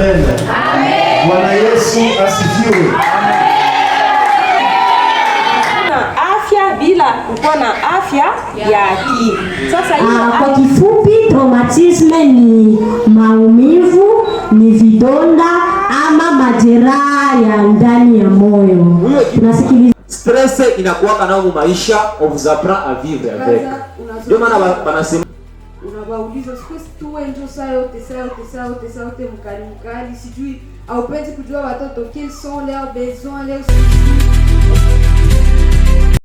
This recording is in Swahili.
Amen. Amen. Bwana Yesu asifiwe. Afya bila kuwa na afya ya akili. Sasa kwa kifupi, traumatisme ni maumivu, ni vidonda ama majeraha ya ndani ya moyo. Tunasikiliza stress inakuwa kana maisha, on vous apprend à vivre avec. Ndio maana wanasema unabauliza siku tuwe ndio saa yote mkali sijui au penzi kujua watoto quels sont leurs besoins, leurs